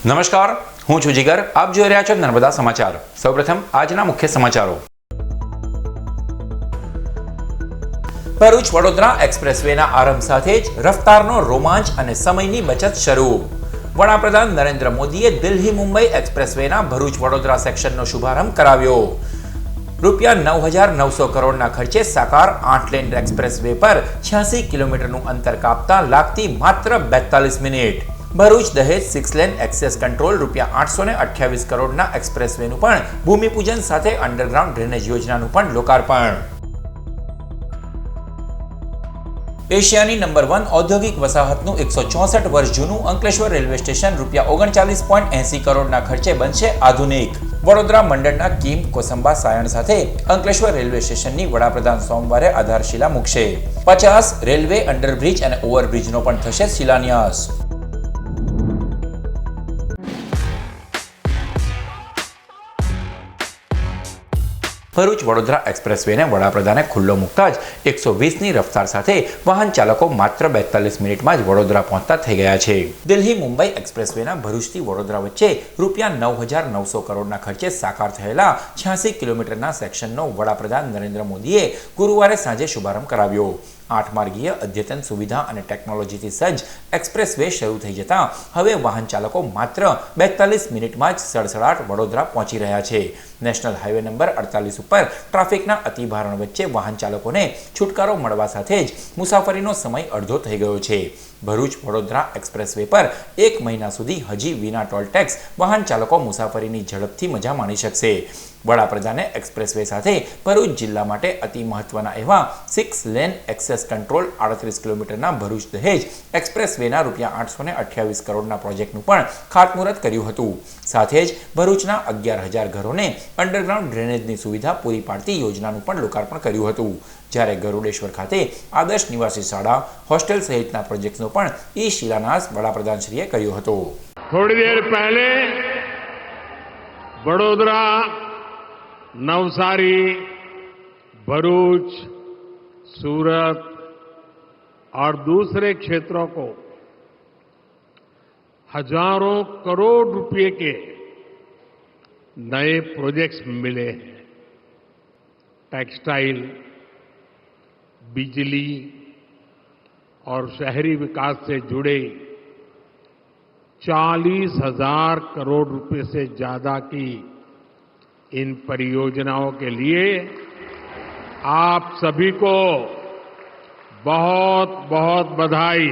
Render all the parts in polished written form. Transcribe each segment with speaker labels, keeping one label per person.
Speaker 1: નમસ્કાર, હું છું જીગર. આપ જોઈ રહ્યા છો નર્મદા સમાચાર. સૌપ્રથમ આજના મુખ્ય સમાચારો. ભરૂચ વડોદરા એક્સપ્રેસવેના આરંભ સાથે જ રફતારનો રોમાંચ અને સમયની બચત શરૂ. વડાપ્રધાન નરેન્દ્ર મોદીએ દિલ્હી મુંબઈ એક્સપ્રેસવેના ભરૂચ વડોદરા સેક્શનનો શુભારંભ કરાવ્યો. રૂપિયા 9,900 કરોડના ખર્ચે સાકાર 8 લેન એક્સપ્રેસવે પર 86 કિલોમીટરનું અંતર કાપતા લાગતી માત્ર 42 મિનિટ. ભરૂચ દહેજ 6 લેન એક્સેસ કંટ્રોલ રૂપિયા 828 કરોડના એક્સપ્રેસવેનું પણ ભૂમિપૂજન સાથે અંડરગ્રાઉન્ડ ડ્રેનેજ યોજનાનું પણ લોકાર્પણ. એશિયાની નંબર 1 ઔદ્યોગિક વસાહતનું 164 વર્ષ જૂનું અંકલેશ્વર રેલવે સ્ટેશન રૂપિયા 39.80 કરોડના ખર્ચે બનશે આધુનિક. વડોદરા મંડળના કીમ કોસંબા સાયણ સાથે અંકલેશ્વર રેલવે સ્ટેશનની વડાપ્રધાન સોમવારે આધારશિલા મૂકશે. 50 રેલવે અંડરબ્રિજ અને ઓવરબ્રિજનો પણ થશે શિલાન્યાસ. ભરૂચ વડોદરા એક્સપ્રેસવેને વડાપ્રધાને ખુલ્લો મૂકતા જ 120ની રફતાર સાથે વાહન ચાલકો માત્ર 42 મિનિટમાં જ વડોદરા પહોંચતા થઈ ગયા છે. દિલ્હી મુંબઈ એક્સપ્રેસવેના ભરૂચથી વડોદરા વચ્ચે રૂપિયા 9,900 કરોડના ખર્ચે સાકાર થયેલા 86 કિલોમીટરના સેક્શનનો વડાપ્રધાન નરેન્દ્ર મોદીએ ગુરુવારે સાંજે શુભારંભ કરાવ્યો. 8 માર્ગીય અદ્યતન સુવિધા અને ટેકનોલોજીથી સજ્જ એક્સપ્રેસવે શરૂ થઈ જતા હવે વાહન ચાલકો માત્ર 42 મિનિટમાં જ સડસડાટ વડોદરા પહોંચી રહ્યા છે. નેશનલ હાઈવે નંબર 48 ઉપર ટ્રાફિકના અતિભારણ વચ્ચે વાહન ચાલકોને છુટકારો મળવા સાથે જ મુસાફરીનો સમય અડધો થઈ ગયો છે. ભરૂચ વડોદરા એક્સપ્રેસવે પર 1 મહિના સુધી હજી વિના ટોલ ટેક્સ વાહન ચાલકો મુસાફરીની ઝડપથી મજા માણી શકશે. વડાપ્રધાને એક્સપ્રેસવે સાથે ભરૂચ જિલ્લા માટે અતિ મહત્વના એવા 6 લેન એક્સેસ કંટ્રોલ 38 કિલોમીટરના ભરૂચ દહેજ એક્સપ્રેસવેના રૂપિયા 828 કરોડના પ્રોજેક્ટનું પણ ખાતમુહૂર્ત કર્યું હતું. સાથે જ ભરૂચના 11,000 ઘરોને અંડરગ્રાઉન્ડ ડ્રેનેજની સુવિધા પૂરી પાડતી યોજનાનું પણ લોકાર્પણ કર્યું હતું. જ્યારે ગરુડેશ્વર ખાતે આદર્શ નિવાસી શાળા, હોસ્ટેલ સહિતના પ્રોજેક્ટનો પણ શિલાન્યાસ વડાપ્રધાનશ્રીએ કર્યો હતો.
Speaker 2: થોડી દેર પહેલે વડોદરા, नवसारी, भरूच, सूरत और दूसरे क्षेत्रों को हजारों करोड़ रुपए के नए प्रोजेक्ट्स मिले हैं. टेक्सटाइल, बिजली और शहरी विकास से जुड़े 40,000 करोड़ रुपए से ज्यादा की इन परियोजनाओं के लिए आप सभी को बहुत बहुत बधाई.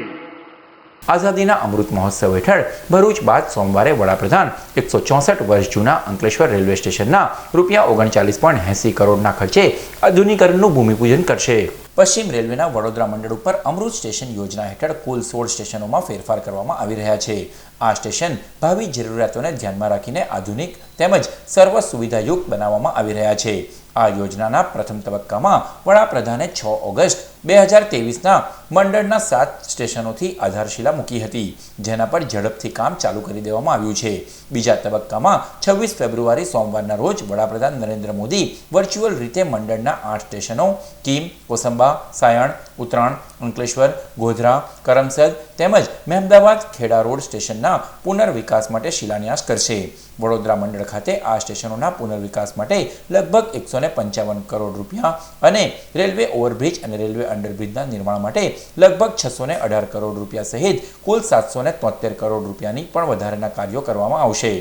Speaker 1: આઝાદીના અમૃત મહોત્સવ હેઠળ ભરૂચ બાદ સોમવારે વડાપ્રધાન 164 વર્ષ જૂના અંકલેશ્વર રેલવે સ્ટેશનના રૂપિયા 39.80 કરોડના ખર્ચે આધુનિકરણનું ભૂમિપૂજન કરશે. પશ્ચિમ રેલવેના વડોદરા મંડળ ઉપર અમૃત સ્ટેશન યોજના હેઠળ કુલ 16 સ્ટેશનોમાં ફેરફાર કરવામાં આવી રહ્યા છે. આ સ્ટેશન ભાવિ જરૂરિયાતોને ધ્યાનમાં રાખીને આધુનિક તેમજ સર્વ સુવિધાયુક્ત બનાવવામાં આવી રહ્યા છે. આ યોજનાના પ્રથમ તબક્કામાં વડાપ્રધાને 6 ઓગસ્ટ 2023ના મંડળના 7 સ્ટેશનોથી આધારશિલા મૂકી હતી, જેના પર ઝડપથી કામ ચાલુ કરી દેવામાં આવ્યું છે. બીજા તબક્કામાં 26 ફેબ્રુઆરી સોમવારના રોજ વડાપ્રધાન નરેન્દ્ર મોદી વર્ચ્યુઅલ રીતે મંડળના 8 સ્ટેશનો કીમ, કોસંબા, સાયણ, ઉત્તરાણ, અંકલેશ્વર, ગોધરા, કરમસદ તેમજ મહેમદાવાદ ખેડા રોડ સ્ટેશનના પુનર્વિકાસ માટે શિલાન્યાસ કરશે. વડોદરા મંડળ ખાતે આ સ્ટેશનોના પુનર્વિકાસ માટે લગભગ 155 કરોડ રૂપિયા અને રેલવે ઓવરબ્રિજ અને રેલવે અંડરબ્રિજના નિર્માણ માટે લગભગ 618 કરોડ રૂપિયા સહિત કુલ 773 કરોડ રૂપિયાની પણ વધારાના કાર્યો કરવામાં આવશે.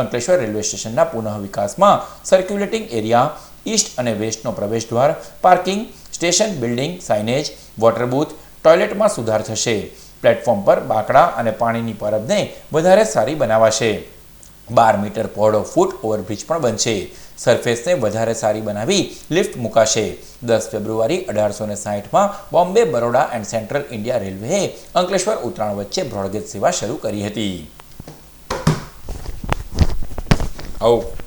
Speaker 1: અંકલેશ્વર રેલવે સ્ટેશનના પુનઃવિકાસમાં સર્ક્યુલેટિંગ એરિયા, ઈસ્ટ અને વેસ્ટનો પ્રવેશ દ્વાર, parking, station building, signage, water booth, ટોયલેટમાં સુધાર થશે. પ્લેટફોર્મ પર બાકડા અને પાણીની પરબને વધારે સારી બનાવાશે. 12 મીટર પહોળો ફૂટ ઓવરબ્રિજ પણ બનશે. સરફેસને વધારે સારી બનાવી લિફ્ટ મુકાશે. 10 ફેબ્રુઆરી 1860માં Bombay, Baroda and central India રેલવેએ અંકલેશ્વર ઉત્તરાણ વચ્ચે બ્રોડગેજ સેવા શરૂ કરી હતી.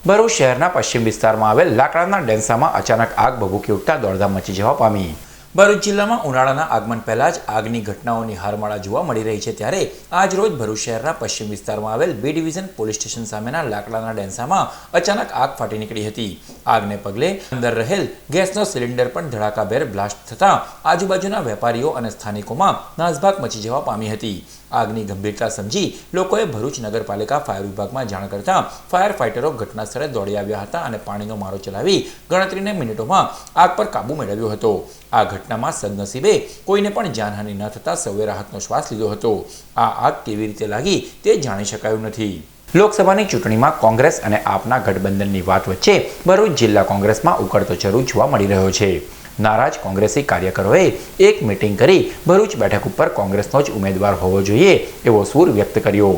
Speaker 1: ભરૂચ શહેરના પશ્ચિમ વિસ્તારમાં આવેલ લાકડાના ડેન્સામાં અચાનક આગ ભભૂકી ઉઠતા દોડધામ મચી જવા પામી. ભરૂચ જિલ્લામાં ઉનાળાના આગમન પહેલા જ આગની ઘટનાઓની હારમાળા જોવા મળી રહી છે. ત્યારે આજ રોજ ભરૂચ શહેરના પશ્ચિમ વિસ્તારમાં આવેલ B ડિવિઝન પોલીસ સ્ટેશન સામેના લાકડાના ડેન્સામાં અચાનક આગ ફાટી નીકળી હતી. આગને પગલે અંદર રહેલ ગેસનો સિલિન્ડર પણ ધડાકાભેર બ્લાસ્ટ થતા આજુબાજુના વેપારીઓ અને સ્થાનિકોમાં નાસભાગ મચી જવા પામી હતી. આગની ગંભીરતા સમજી લોકોએ ભરૂચ નગરપાલિકા ફાયર વિભાગમાં જાણ કરતા ફાયર ફાઇટરો ઘટના સ્થળે દોડી આવ્યા હતા અને પાણીનો મારો ચલાવી ગણતરીની મિનિટોમાં આગ પર કાબૂ મેળવ્યો હતો. આ ઘટનામાં સદનસીબે કોઈને પણ જાનહાનિ ન થતાં સૌએ રાહતનો શ્વાસ લીધો હતો. આ આગ કેવી રીતે લાગી તે જાણી શકાયું નથી. લોકસભાની ચૂંટણીમાં કોંગ્રેસ અને આપના ગઠબંધનની વાત વચ્ચે ભરૂચ જિલ્લા કોંગ્રેસમાં ઉકળતો ચરુ જોવા મળી રહ્યો છે. નારાજ કોંગ્રેસી કાર્યકરોએ એક મિટિંગ કરી ભરૂચ બેઠક ઉપર કોંગ્રેસનો જ ઉમેદવાર હોવો જોઈએ એવો સૂર વ્યક્ત કર્યો.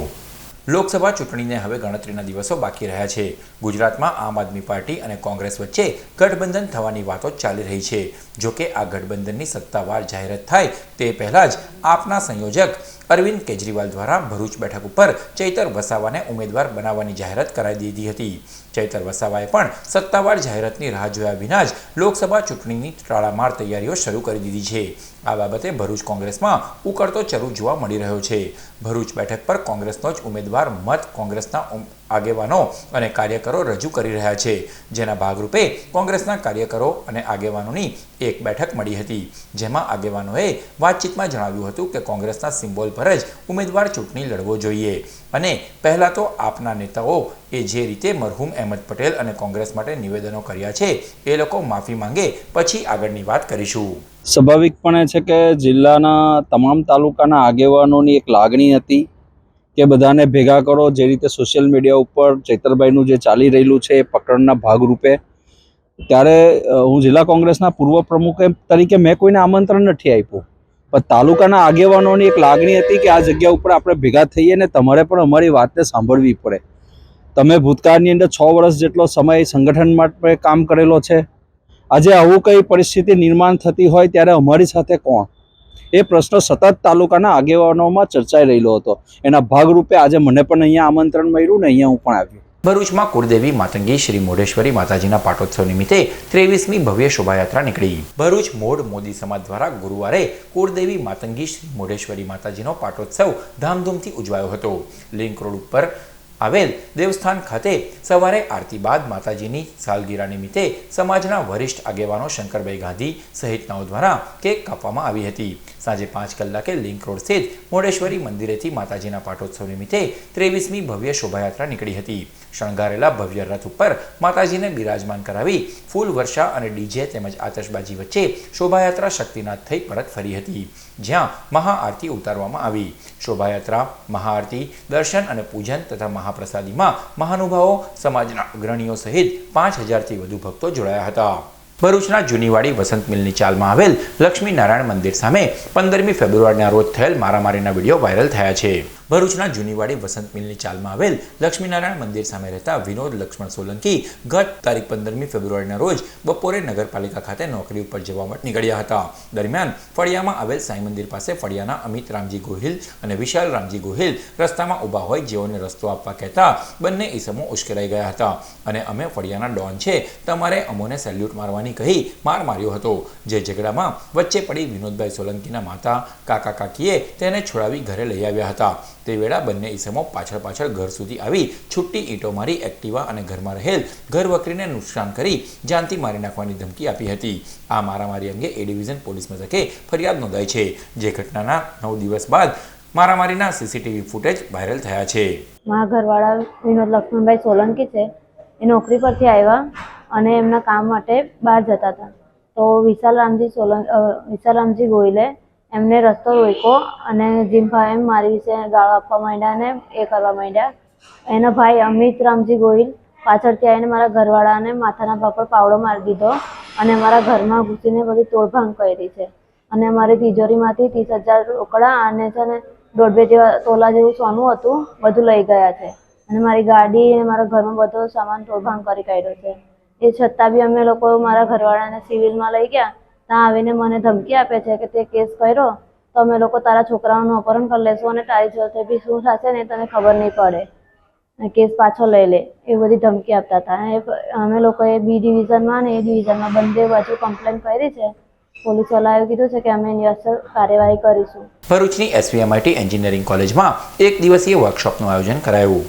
Speaker 1: લોકસભા ચૂંટણીને હવે ગણતરીના દિવસો બાકી રહ્યા છે. ગુજરાતમાં આમ આદમી પાર્ટી અને કોંગ્રેસ વચ્ચે ગઠબંધન થવાની વાતો ચાલી રહી છે. જોકે આ ગઠબંધનની સત્તાવાર જાહેરાત થાય તે પહેલાં જ આપના સંયોજક અરવિંદ કેજરીવાલ દ્વારા ભરૂચ બેઠક ઉપર ચૈતર વસાવાને ઉમેદવાર બનાવવાની જાહેરાત કરાવી દીધી હતી. ચૈતર વસાવાએ પણ સત્તાવાર જાહેરાતની રાહ જોયા વિના જ લોકસભા ચૂંટણીની તડામાર તૈયારીઓ શરૂ કરી દીધી છે. આ બાબતે ભરૂચ કોંગ્રેસમાં ઉકળતો ચરુ જોવા મળી રહ્યો છે. ભરૂચ બેઠક પર કોંગ્રેસનો જ ઉમેદવાર મત કોંગ્રેસના આગેવાનો અને કાર્યકરો રજૂ કરી રહ્યા છે. જેના ભાગરૂપે કોંગ્રેસના કાર્યકરો અને આગેવાનોની એક બેઠક મળી હતી. જેમાં આગેવાનોએ વાતચીતમાં જણાવ્યું હતું કે કોંગ્રેસના સિમ્બોલ પર જ ઉમેદવાર ચૂંટણી લડવો જોઈએ અને પહેલાં તો આપના નેતાઓ એ જે રીતે મરહુમ અહેમદ પટેલ અને કોંગ્રેસ માટે નિવેદનો કર્યા છે એ લોકો માફી માંગે પછી આગળની વાત કરીશું.
Speaker 3: સ્વાભાવિકપણે છે કે જિલ્લાના તમામ તાલુકાના આગેવાનોની એક લાગણી હતી કે બધાને ભેગા કરો. જે રીતે સોશિયલ મીડિયા ઉપર ચૈતરભાઈનું જે ચાલી રહેલું છે એ પકડના ભાગરૂપે ત્યારે હું જિલ્લા કોંગ્રેસના પૂર્વ પ્રમુખ તરીકે મેં કોઈને આમંત્રણ નથી આપ્યું, પણ તાલુકાના આગેવાનોની એક લાગણી હતી કે આ જગ્યા ઉપર આપણે ભેગા થઈએ ને તમારે પણ અમારી વાતને સાંભળવી પડે. તમે ભૂતકાળની અંદર 6 વર્ષ જેટલો સમય સંગઠન માટે કામ કરેલો છે. આજે આવું કઈ પરિસ્થિતિ નિર્માણ થતી હોય ત્યારે અમારી સાથે કોણ, એ પ્રશ્ન સતત તાલુકાના આગેવાનોમાં ચર્ચાઈ રહેલો હતો. એના ભાગરૂપે આજે મને પણ અહીંયા આમંત્રણ મળ્યું ને અહીંયા હું પણ આવ્યો.
Speaker 1: ભરૂચમાં કુળદેવી માતંગી શ્રી મોઢેશ્વરી માતાજીના પાટોત્સવ નિમિત્તે 23મી ભવ્ય શોભાયાત્રા નીકળી. ભરૂચ મોઢ મોદી સમાજ દ્વારા ગુરુવારે કુળદેવી માતંગી શ્રી મોઢેશ્વરી માતાજીનો પાટોત્સવ ધામધૂમથી ઉજવાયો હતો. લિંક રોડ ઉપર આવેલ દેવસ્થાન ખાતે સવારે આરતી બાદ માતાજીની સાલગીરા નિમિત્તે સમાજના વરિષ્ઠ આગેવાનો શંકરભાઈ ગાંધી સહિતનાઓ દ્વારા કેક કાપવામાં આવી હતી. સાંજે 5 કલાકે લિંક રોડ સ્થિત મોઢેશ્વરી મંદિરેથી માતાજીના પાટોત્સવ નિમિત્તે 23મી ભવ્ય શોભાયાત્રા નીકળી હતી. શણગારેલા ભવ્ય રથ ઉપર માતાજીને બિરાજમાન કરાવી ફૂલ વર્ષા અને ડીજે તેમજ આતશબાજી વચ્ચે શોભાયાત્રા શક્તિનાથ થઈ પરત ફરી હતી, જ્યાં મહાઆરતી ઉતારવામાં આવી. શોભાયાત્રા, મહાઆરતી, દર્શન અને પૂજન તથા મહાપ્રસાદીમાં મહાનુભાવો, સમાજના અગ્રણીઓ સહિત 5000થી વધુ ભક્તો જોડાયા હતા. ભરૂચના જૂનીવાડી વસંત મિલની ચાલમાં આવેલ લક્ષ્મીનારાયણ મંદિર સામે 15મી ફેબ્રુઆરીના રોજ થયેલ મારામારીના વિડીયો વાયરલ થયા છે. ભરૂચના જૂનીવાડી વસંત મિલની ચાલમાં આવેલ લક્ષ્મીનારાયણ મંદિર સામે રહેતા વિનોદ લક્ષ્મણ સોલંકી ગત તારીખ 15મી ફેબ્રુઆરીના રોજ બપોરે નગરપાલિકા ખાતે નોકરી ઉપર જવા માટે નીકળ્યા હતા. દરમિયાન ફળિયામાં આવેલ સાંઈ મંદિર પાસે ફળિયાના અમિત રામજી ગોહિલ અને વિશાલ રામજી ગોહિલ રસ્તામાં ઊભા હોય જેઓને રસ્તો આપવા કહેતા બંને ઈસમો ઉશ્કેરાઈ ગયા હતા અને અમે ફળિયાના ડોન છે, તમારે અમોને સેલ્યુટ મારવાની કહી માર માર્યો હતો. જે ઝઘડામાં વચ્ચે પડી વિનોદભાઈ સોલંકીના માતા કાકા કાકીએ તેને છોડાવી ઘરે લઈ આવ્યા હતા. તે વેળા બંને ઈસમો પાછળ ઘર સુધી આવી છૂટી ઈંટો મારી એક્ટિવા અને ઘરમાં રહેલ ઘરવકરીને નુકસાન કરી જાનથી મારી નાખવાની ધમકી આપી હતી. આ મારામારી અંગે એ ડિવિઝન પોલીસ મથકે ફરિયાદ નોંધાઈ છે. જે ઘટનાના 9 દિવસ બાદ મારામારીના સીસીટીવી ફૂટેજ વાયરલ થયા છે.
Speaker 4: મારા ઘરવાળા વિનોદ લક્ષ્મણભાઈ સોલંકી છે, એ નોકરી પરથી આવ્યા અને એમના કામ માટે બહાર જતા હતા. તો વિશાલ રામજી ગોહિલે એમને રસ્તો રોક્યો અને જીમભાઈ એમ મારી છે ગાળો આપવા માંડ્યા અને એ કરવા માંડ્યા. એના ભાઈ અમિત રામજી ગોહિલ પાછળથી આવીને મારા ઘરવાળાને માથાના ભાગ પર પાવડો મારી દીધો અને મારા ઘરમાં ઘૂસીને બધી તોડભાંગ કરી છે અને મારી તિજોરીમાંથી 30,000 રોકડા અને છે ને 1.5 તોલા જેવું સોનું હતું બધું લઈ ગયા છે અને મારી ગાડી અને મારા ઘરમાં બધો સામાન તોડભાંગ કરી કાઢ્યો છે. એ છતાં બી અમે લોકો મારા ઘરવાળાને સિવિલમાં લઈ ગયા. ત્યાં આવીને મને ધમકી આપે છે કે તે કેસ કર્યો તો અમે લોકો તારા છોકરાઓનું અપહરણ કરી લેશું અને તારી જોડે બી શું થશે ને તને ખબર નહીં પડે, કેસ પાછો લઈ લે, એ બધી ધમકી આપતા હતા. અમે લોકોએ બી ડિવિઝનમાં અને એ ડિવિઝનમાં બંને બાજુ કમ્પ્લેન કરી છે. પોલીસવાળાએ કીધું છે કે અમે એની અસર કાર્યવાહી કરીશું.
Speaker 1: ભરૂચની SVMIT એન્જિનિયરિંગ કોલેજમાં 1 દિવસીય વર્કશોપનું આયોજન કરાયું.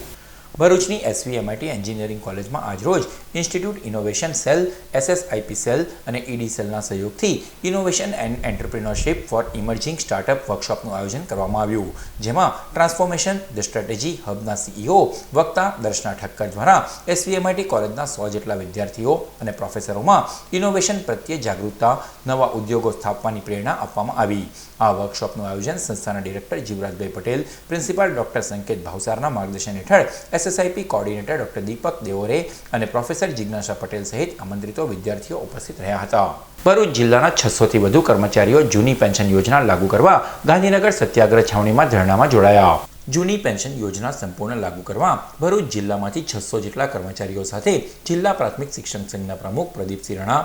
Speaker 1: ભરૂચની SVMIT એન્જિનિયરિંગ કોલેજમાં આજરોજ institute innovation cell, SSIP cell અને ED સેલના સહયોગથી innovation and entrepreneurship for emerging startup વર્કશોપનું આયોજન કરવામાં આવ્યું, જેમાં ટ્રાન્સફોર્મેશન ધ સ્ટ્રેટેજી હબના CEO વક્તા દર્શના ઠક્કર દ્વારા SVMIT કોલેજના 100 જેટલા વિદ્યાર્થીઓ અને પ્રોફેસરોમાં ઇનોવેશન પ્રત્યે જાગૃતતા, નવા ઉદ્યોગો સ્થાપવાની પ્રેરણા આપવામાં આવી. આ વર્કશોપનું આયોજન સંસ્થાના director Jivrajbhai Patel, principal doctor સંકેત ભાવસારના માર્ગદર્શન હેઠળ SSIP કોઓર્ડિનેટર ડોક્ટર દીપક દેવોરે અને પ્રોફેસર જિજ્ઞાસા પટેલ સહિત આમંત્રિતો વિદ્યાર્થીઓ ઉપસ્થિત રહ્યા હતા. ભરૂચ જિલ્લાના 600થી વધુ કર્મચારીઓ જૂની પેન્શન યોજના લાગુ કરવા ગાંધીનગર સત્યાગ્રહ છાવણીમાં ધરણામાં જોડાયા. જૂની પેન્શન યોજના સંપૂર્ણ લાગુ કરવા ભરૂચ જિલ્લામાંથી 600 જેટલા કર્મચારીઓ સાથે જિલ્લા પ્રાથમિક શિક્ષણ સંઘના પ્રમુખ પ્રદીપસિંહ રણા,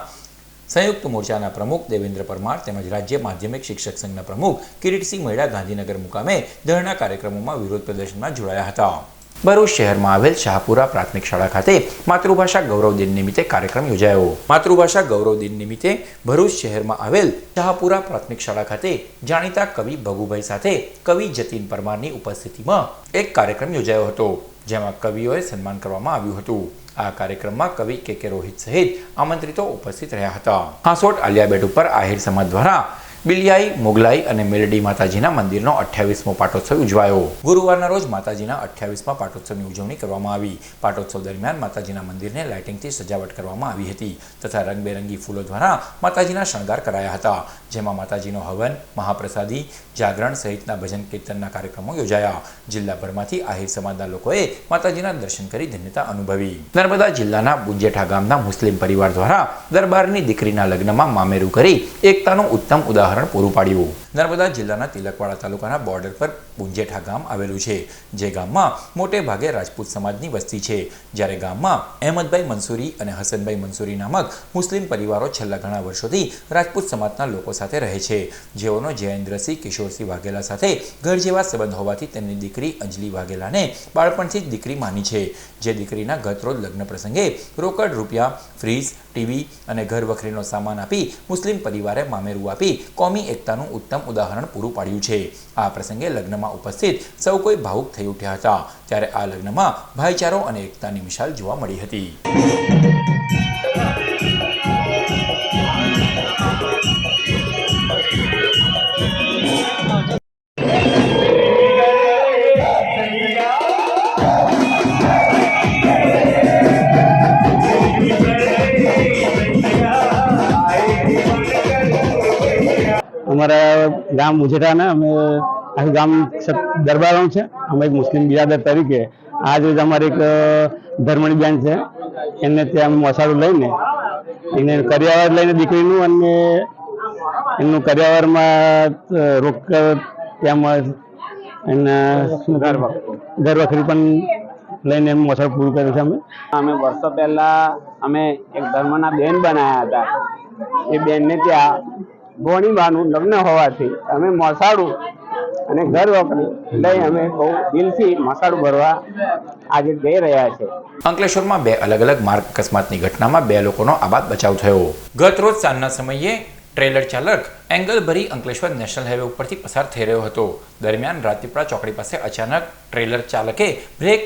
Speaker 1: સંયુક્ત મોરચાના પ્રમુખ દેવેન્દ્ર પરમાર તેમજ રાજ્ય માધ્યમિક શિક્ષક સંઘના પ્રમુખ કિરીટસિંહ મૈડા ગાંધીનગર મુકામે ધરણા કાર્યક્રમોમાં વિરોધ પ્રદર્શનમાં જોડાયા હતા. ભરૂચ શહેરમાં આવેલ શાહપુરા પ્રાથમિક શાળા ખાતે માતૃભાષા ગૌરવ દિન નિમિત્તે કાર્યક્રમ યોજાયો. માતૃભાષા ગૌરવ દિન નિમિત્તે ભરૂચ શહેરમાં આવેલ શાહપુરા પ્રાથમિક શાળા ખાતે જાણીતા કવિ ભગુભાઈ સાથે કવિ જતીન પરમારની ઉપસ્થિતિમાં એક કાર્યક્રમ યોજાયો હતો, જેમાં કવિઓએ સન્માન કરવામાં આવ્યું હતું. આ કાર્યક્રમમાં કવિ કે રોહિત સહિત આમંત્રિતો ઉપસ્થિત રહ્યા હતા. હાંસોટ આલિયાબેટ ઉપર આહિર સમાજ દ્વારા બિલિયાઈ, મોગલાઈ અને મેલડી માતાજીના મંદિરનો 28મો પાટોત્સવ ઉજવાયો. ગુરુવારના રોજ માતાજીના 28મા પાટોત્સવની ઉજવણી કરવામાં આવી. પાટોત્સવ દરમિયાન માતાજીના મંદિરને લાઇટિંગથી સજાવટ કરવામાં આવી હતી તથા રંગબેરંગી ફૂલો દ્વારા માતાજીના શણગાર કરાયા હતા, જેમાં માતાજીનો હવન, મહાપ્રસાદી, જાગરણ સહિતના ભજન કીર્તનના કાર્યક્રમો યોજાયા. જિલ્લાભરમાંથી આહિર સમાજના લોકોએ માતાજીના દર્શન કરી ધન્યતા અનુભવી. નર્મદા જિલ્લાના બુંજેઠા ગામના મુસ્લિમ પરિવાર દ્વારા દરબારની દીકરીના લગ્નમાં મામેરું કરી એકતાનું ઉત્તમ ઉદાહરણ પૂરું પાડ્યું. નર્મદા જિલ્લાના તિલકવાડા તાલુકાના બોર્ડર પર બુંજેઠા ગામ આવેલું છે, જે ગામમાં મોટે ભાગે રાજપૂત સમાજની વસ્તી છે, જ્યારે ગામમાં અહેમદભાઈ મંસૂરી અને હસનભાઈ મંસૂરી નામક મુસ્લિમ પરિવારો છેલ્લા ઘણા વર્ષોથી રાજપૂત સમાજના લોકો સાથે રહે છે, જેઓનો જયેન્દ્રસિંહ કિશોરસિંહ વાઘેલા સાથે ઘર જેવા સંબંધ હોવાથી તેમની દીકરી અંજલિ વાઘેલાને બાળપણથી જ દીકરી માની છે, જે દીકરીના ગતરોજ લગ્ન પ્રસંગે રોકડ રૂપિયા, ફ્રીજ, ટીવી અને ઘર વખરીનો સામાન આપી મુસ્લિમ પરિવારે મામેરું આપી કોમી એકતાનું ઉત્તમ ઉદાહરણ પૂરું પાડ્યું છે. આ પ્રસંગે લગ્નમાં ઉપસ્થિત સૌ કોઈ ભાવુક થઈ ઉઠ્યા હતા, ત્યારે આ લગ્નમાં ભાઈચારો અને એકતાની મિસાલ જોવા મળી હતી.
Speaker 5: અમારા ગામ મુજેઠાના અમે આખું ગામ દરબારો છે. અમે એક મુસ્લિમ બિરાદર તરીકે આજ રોજ અમારે એક ધર્મણી બેન છે, એમને ત્યાં અમે મસાડું લઈને એને કરિયાવર લઈને દીકરીનું અને એમનું કરિયાવરમાં રોકડ તેમજ એના ઘર વખરી પણ લઈને એમ મસાડું પૂરું કર્યું છે. અમે વર્ષો પહેલા અમે એક ધર્મના બેન બનાવ્યા હતા. એ બેનને ત્યાં ગોણીબાનું લગ્ન હોવાથી અમે મસાડું અને ઘર વખરી લઈ અમે બહુ દિલથી મસાડું ભરવા આજે જઈ રહ્યા છે.
Speaker 1: અંકલેશ્વરમાં 2 અલગ અલગ માર્ગ અકસ્માતની ઘટનામાં 2 લોકોનો આબાદ બચાવ થયો. ગત રોજ સાંજના સમયે ટ્રેલર ચાલક એંગલ ભરી અંકલેશ્વર નેશનલ હાઈવે ઉપરથી પસાર થઈ રહ્યો હતો. દરમિયાન રાજપીપળા ચોકડી પાસે અચાનક ટ્રેલર ચાલકે બ્રેક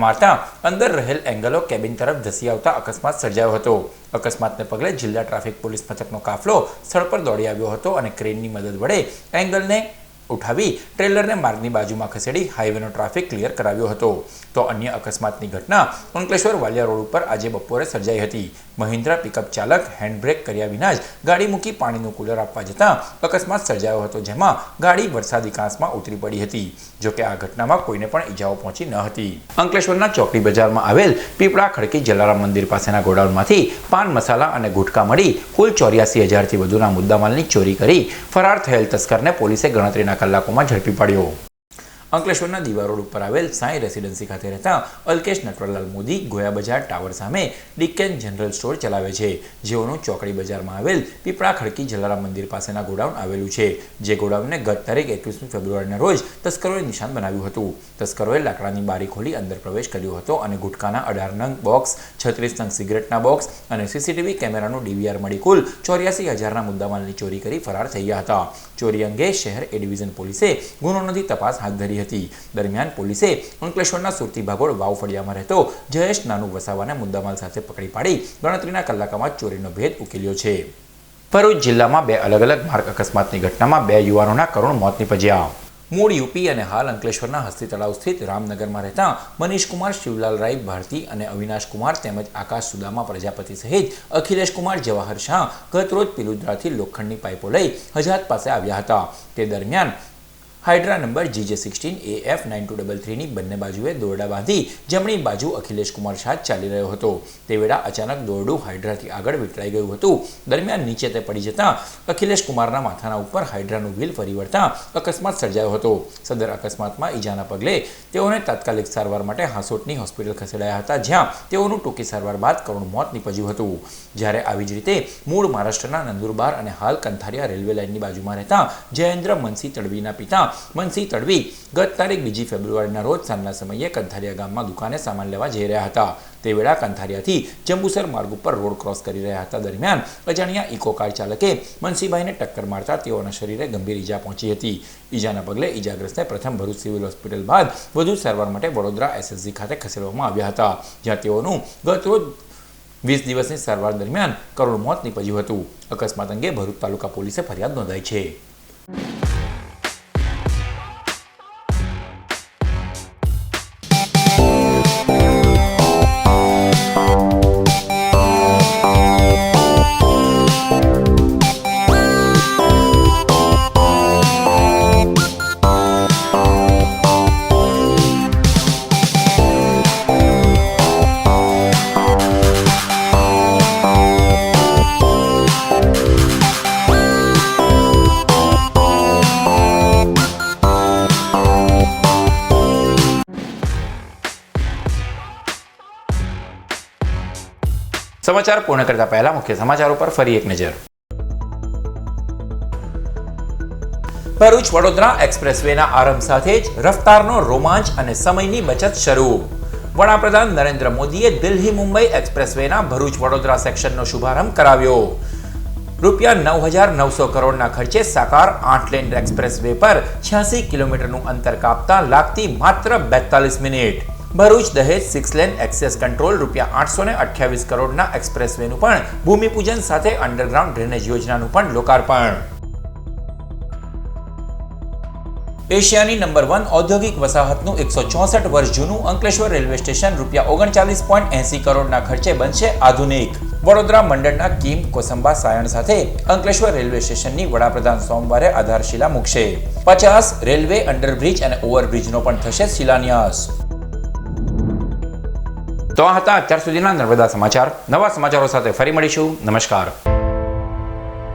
Speaker 1: મારતા અંદર રહેલ એંગલો કેબિન તરફ ધસી આવતા અકસ્માત સર્જાયો હતો. અકસ્માતને પગલે જિલ્લા ટ્રાફિક પોલીસ મથકનો કાફલો સ્થળ પર દોડી આવ્યો હતો અને ક્રેનની મદદ વડે એંગલને ઉઠાવી ટ્રેલરને માર્ગની બાજુમાં ખસેડી હાઈવેનો ટ્રાફિક ક્લિયર કરાવ્યો હતો. તો અન્ય અકસ્માતની ઘટના અંકલેશ્વર વાલિયા રોડ ઉપર આજે બપોરે સર્જાઈ હતી. મહિન્દ્રા પિકઅપ ચાલક હેન્ડબ્રેક કર્યા વિના જ ગાડી મૂકી પાણીનું કુલર આપવા જતાં અકસ્માત સર્જાયો હતો, જેમાં ગાડી વરસાદી કાંસમાં ઉતરી પડી હતી. જોકે આ ઘટનામાં કોઈને પણ ઈજાઓ પહોંચી ન હતી. અંકલેશ્વરના ચોકડી બજારમાં આવેલ પીપળા ખડકી જલારામ મંદિર પાસેના ગોડાઉનમાંથી પાન મસાલા અને ગુટખા મળી કુલ 84,000થી વધુના મુદ્દામાલની ચોરી કરી ફરાર થયેલ તસ્કરને પોલીસે ગણતરીના કલાકોમાં ઝડપી પાડ્યો. અંકલેશ્વરના દીવા રોડ ઉપર આવેલ સાંઈ રેસિડેન્સી ખાતે રહેતા અલ્કેશ નટવરલાલ મોદી ગોયા બજાર ટાવર સામે ડિકેન જનરલ સ્ટોર ચલાવે છે, જેઓનું ચોકડી બજારમાં આવેલ પીપળા ખડકી જલારામ મંદિર પાસેના ગોડાઉન આવેલું છે, જે ગોડાઉનને ગત તારીખ 21મી ફેબ્રુઆરીના રોજ તસ્કરોએ નિશાન બનાવ્યું હતું. તસ્કરોએ લાકડાની બારી ખોલી અંદર પ્રવેશ કર્યો હતો અને ગુટખાના 18 નંગ બોક્સ, 36 નંગ સિગરેટના બોક્સ અને સીસીટીવી કેમેરાનું ડીવીઆર મળી કુલ 84,000ના મુદ્દામાલની ચોરી કરી ફરાર થઈ ગયા હતા. ચોરી અંગે શહેર એ ડિવિઝન પોલીસે ગુનો નોંધી તપાસ હાથ ધરી કરી હતી. દરમિયાન પોલીસે અંકલેશ્વરના સુરતી ભાગોળ વાવ ફળિયામાં રહેતો જયેશ નાનુ વસાવાને મુદ્દામાલ સાથે પકડી પાડી ગણતરીના કલાકોમાં ચોરીનો ભેદ ઉકેલ્યો છે. ભરૂચ જિલ્લામાં 2 અલગ અલગ માર્ગ અકસ્માતની ઘટનામાં 2 યુવાનોના કરુણ મોત નીપજ્યા. મૂળ યુપી અને હાલ અંકલેશ્વરના હસ્તી તળાવ સ્થિત રામનગરમાં રહેતા મનીષકુમાર શિવલાલ રાય ભારતી અને અવિનાશ કુમાર તેમજ આકાશ સુદામા પ્રજાપતિ સહિત અખિલેશ કુમાર જવાહર શાહ ગતરોજ પિલુદ્રાથી લોખંડની પાઇપો લઈ હજાત પાસે આવ્યા હતા. તે દરમિયાન હાઇડ્રા નંબર GJ16AF9233ની બંને બાજુએ દોરડા બાંધી જમણી બાજુ અખિલેશ કુમાર શાહ ચાલી રહ્યો હતો. તે વેળા અચાનક દોરડું હાઇડ્રાથી આગળ વિટળાઈ ગયું હતું. દરમિયાન નીચે તે પડી જતા અખિલેશ કુમારના માથાના ઉપર હાઇડ્રાનું વ્હીલ ફરી વળતા અકસ્માત સર્જાયો હતો. સદર અકસ્માતમાં ઈજાના પગલે તેઓને તાત્કાલિક સારવાર માટે હાંસોટની હોસ્પિટલ ખસેડાયા હતા, જ્યાં તેઓનું ટૂંકી સારવાર બાદ કરુણ મોત નીપજ્યું હતું. જ્યારે આવી જ રીતે મૂળ મહારાષ્ટ્રના નંદુરબાર અને હાલ કંથારિયા રેલવે લાઇનની બાજુમાં રહેતા જયેન્દ્ર મનસી તડવીના પિતા મનસી તડવી ગત તારીખ 2 ફેબ્રુઆરીના રોજ સાંજના સમયે કંથારિયા ગામમાં દુકાને સામાન લેવા જઈ રહ્યા હતા. તે વેળા કંથારિયાથી જંબુસર માર્ગ ઉપર રોડ ક્રોસ કરી રહ્યા હતા. દરમિયાન અજાણ્યા ઇકો કાર ચાલકે મનસીભાઈને ટક્કર મારતા તેઓના શરીરે ગંભીર ઈજા પહોંચી હતી. ઈજાના પગલે ઈજાગ્રસ્તને પ્રથમ ભરૂચ સિવિલ હોસ્પિટલ બાદ વધુ સારવાર માટે વડોદરા SSG ખાતે ખસેડવામાં આવ્યા હતા, જ્યાં તેઓનું ગતરોજ 20 દિવસની સારવાર દરમિયાન કરુણ મોત નીપજ્યું હતું. અકસ્માત અંગે ભરૂચ તાલુકા પોલીસે ફરિયાદ નોંધાઈ છે. સમાચાર પૂર્ણ કરતા પહેલા મુખ્ય સમાચારો પર ફરી એક નજર. ભરૂચ વડોદરા એક્સપ્રેસવેના આરંભ સાથે જ રફતારનો રોમાંચ અને સમયની બચત શરૂ. વડાપ્રધાન નરેન્દ્ર મોદીએ દિલ્હી મુંબઈ એક્સપ્રેસવેના ભરૂચ વડોદરા સેક્શનનો શુભારંભ કરાવ્યો. ₹9,900 કરોડના ખર્ચે સાકાર 8 લેન એક્સપ્રેસવે પર 86 કિલોમીટરનું અંતર કાપતા લાગતી માત્ર 42 મિનિટ. ભરૂચ દહેજ 6 લેન એક્સેસ કંટ્રોલ ₹828 કરોડના એક્સપ્રેસવેનું પણ ભૂમિપૂજન સાથે અંડરગ્રાઉન્ડ ડ્રેનેજ યોજનાનું પણ લોકાર્પણ. એશિયાની નંબર 1 ઔદ્યોગિક વસાહતનું 164 વર્ષ જૂનું અંકલેશ્વર રેલવે સ્ટેશન ₹39.80 કરોડના ખર્ચે બનશે આધુનિક. વડોદરા મંડળના કિમ કોસંબા સાયણ સાથે અંકલેશ્વર રેલવે સ્ટેશનની વડાપ્રધાન સોમવારે આધારશિલા મૂકશે. 50 રેલવે અંડરબ્રિજ અને ઓવરબ્રિજનો પણ થશે શિલાન્યાસ. તો આ હતા અત્યાર સુધીના નર્મદા સમાચાર. નવા સમાચારો સાથે ફરી મળીશું. નમસ્કાર.